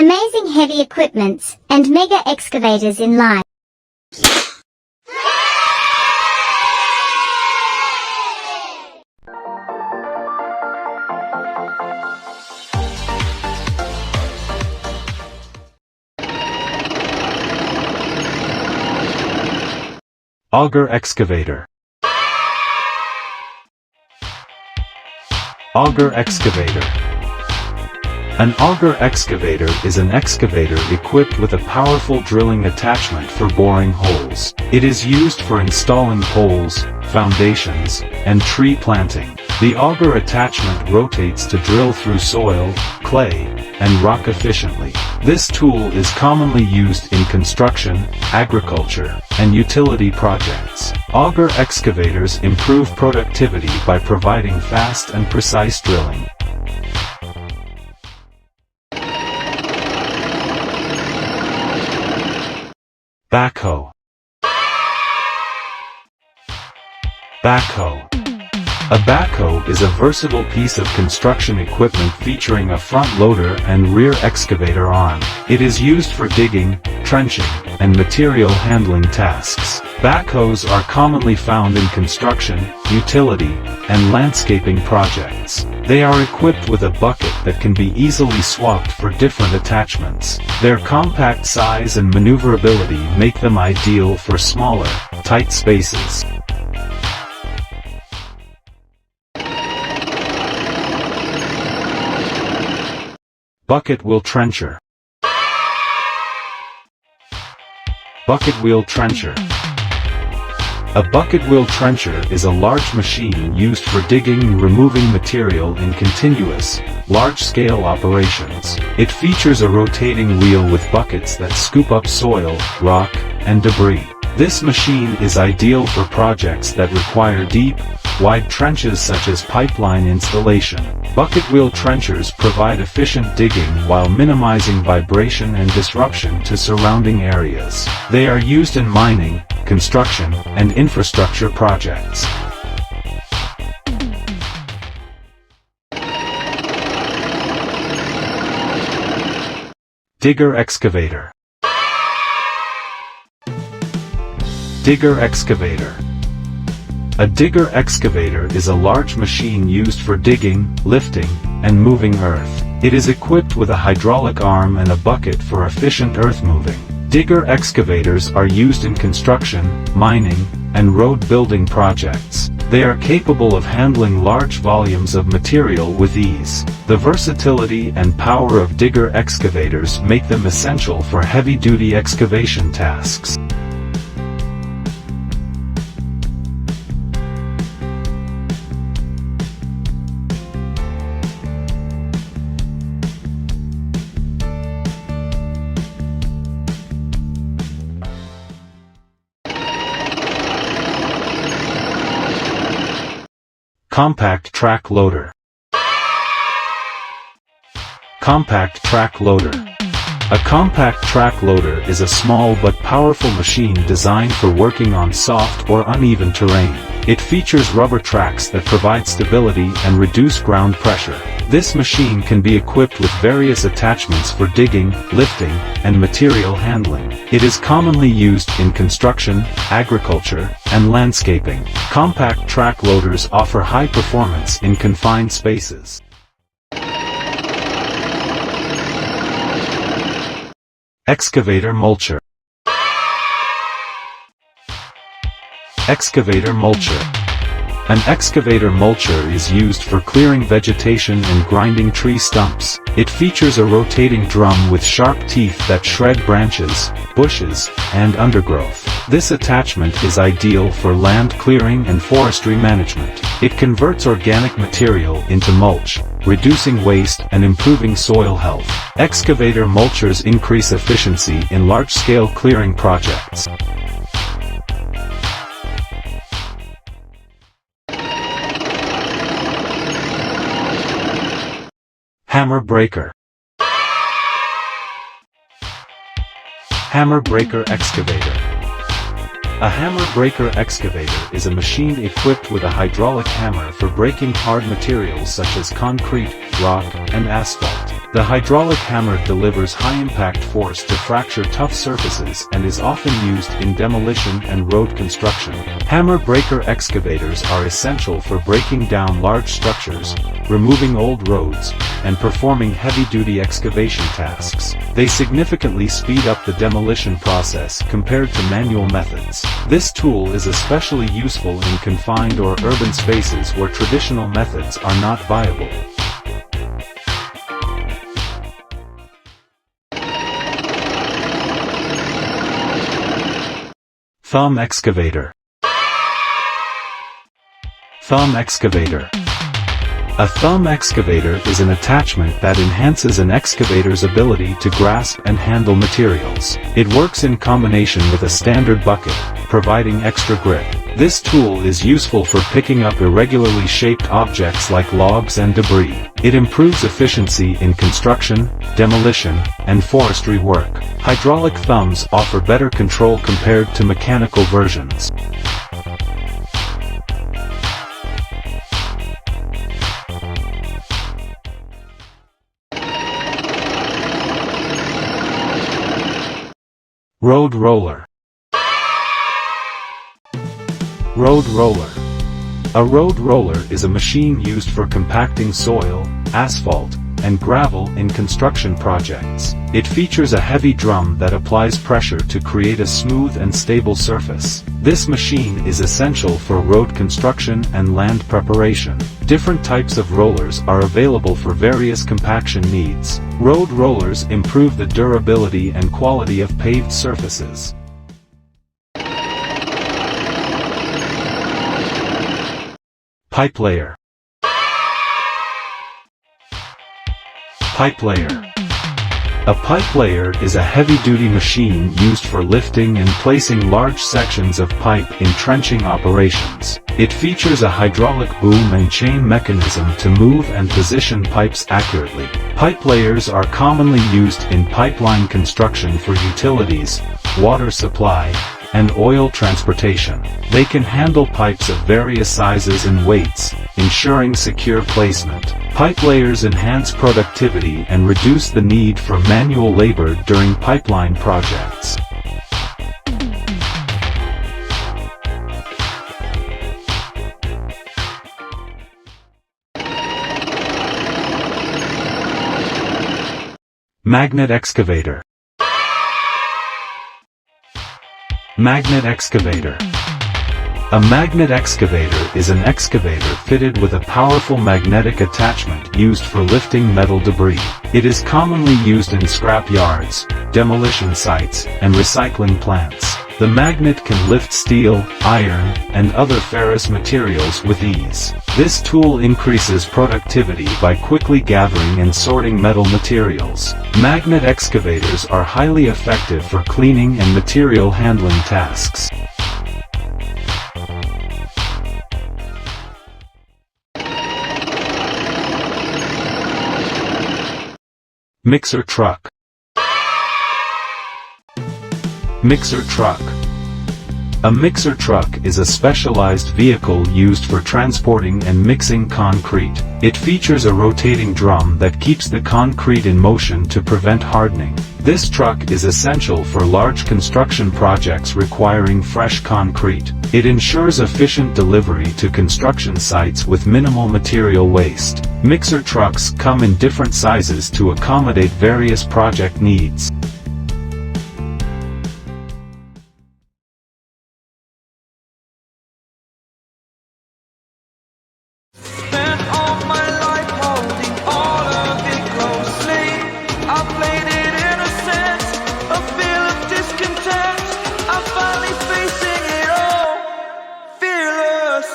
amazing heavy equipments, and mega excavators in line. Auger excavator. Auger excavator. An auger excavator is an excavator equipped with a powerful drilling attachment for boring holes. It is used for installing poles, foundations, and tree planting. The auger attachment rotates to drill through soil, clay, and rock efficiently. This tool is commonly used in construction, agriculture, and utility projects. Auger excavators improve productivity by providing fast and precise drilling. Backhoe. Backhoe. A backhoe is a versatile piece of construction equipment featuring a front loader and rear excavator arm. It is used for digging, trenching, and material handling tasks. Backhoes are commonly found in construction, utility, and landscaping projects. They are equipped with a bucket that can be easily swapped for different attachments. Their compact size and maneuverability make them ideal for smaller, tight spaces. Bucket wheel trencher. Bucket wheel trencher. A bucket wheel trencher is a large machine used for digging and removing material in continuous, large-scale operations. It features a rotating wheel with buckets that scoop up soil, rock, and debris. This machine is ideal for projects that require deep, wide trenches such as pipeline installation. Bucket wheel trenchers provide efficient digging while minimizing vibration and disruption to surrounding areas. They are used in mining, construction, and infrastructure projects. Digger excavator. Digger excavator. A digger excavator is a large machine used for digging, lifting, and moving earth. It is equipped with a hydraulic arm and a bucket for efficient earth moving. Digger excavators are used in construction, mining, and road building projects. They are capable of handling large volumes of material with ease. The versatility and power of digger excavators make them essential for heavy-duty excavation tasks. Compact track loader. Compact track loader. A compact track loader is a small but powerful machine designed for working on soft or uneven terrain. It features rubber tracks that provide stability and reduce ground pressure. This machine can be equipped with various attachments for digging, lifting, and material handling. It is commonly used in construction, agriculture, and landscaping. Compact track loaders offer high performance in confined spaces. Excavator mulcher. Excavator mulcher. An excavator mulcher is used for clearing vegetation and grinding tree stumps. It features a rotating drum with sharp teeth that shred branches, bushes, and undergrowth. This attachment is ideal for land clearing and forestry management. It converts organic material into mulch, reducing waste and improving soil health. Excavator mulchers increase efficiency in large-scale clearing projects. Hammer breaker. Hammer breaker excavator. A hammer breaker excavator is a machine equipped with a hydraulic hammer for breaking hard materials such as concrete, rock, and asphalt. The hydraulic hammer delivers high-impact force to fracture tough surfaces and is often used in demolition and road construction. Hammer breaker excavators are essential for breaking down large structures, removing old roads, and performing heavy-duty excavation tasks. They significantly speed up the demolition process compared to manual methods. This tool is especially useful in confined or urban spaces where traditional methods are not viable. Thumb excavator. Thumb excavator. A thumb excavator is an attachment that enhances an excavator's ability to grasp and handle materials. It works in combination with a standard bucket, providing extra grip. This tool is useful for picking up irregularly shaped objects like logs and debris. It improves efficiency in construction, demolition, and forestry work. Hydraulic thumbs offer better control compared to mechanical versions. Road roller. Road roller. A road roller is a machine used for compacting soil, asphalt, and gravel in construction projects. It features a heavy drum that applies pressure to create a smooth and stable surface. This machine is essential for road construction and land preparation. Different types of rollers are available for various compaction needs. Road rollers improve the durability and quality of paved surfaces. Pipe layer. Pipe layer. A pipe layer is a heavy-duty machine used for lifting and placing large sections of pipe in trenching operations. It features a hydraulic boom and chain mechanism to move and position pipes accurately. Pipe layers are commonly used in pipeline construction for utilities, water supply, and oil transportation. They can handle pipes of various sizes and weights, ensuring secure placement. Pipe layers enhance productivity and reduce the need for manual labor during pipeline projects. Magnet excavator. Magnet excavator. A magnet excavator is an excavator fitted with a powerful magnetic attachment used for lifting metal debris. It is commonly used in scrap yards, demolition sites, and recycling plants. The magnet can lift steel, iron, and other ferrous materials with ease. This tool increases productivity by quickly gathering and sorting metal materials. Magnet excavators are highly effective for cleaning and material handling tasks. Mixer truck. Mixer truck. A mixer truck is a specialized vehicle used for transporting and mixing concrete. It features a rotating drum that keeps the concrete in motion to prevent hardening. This truck is essential for large construction projects requiring fresh concrete. It ensures efficient delivery to construction sites with minimal material waste. Mixer trucks come in different sizes to accommodate various project needs. Fearless.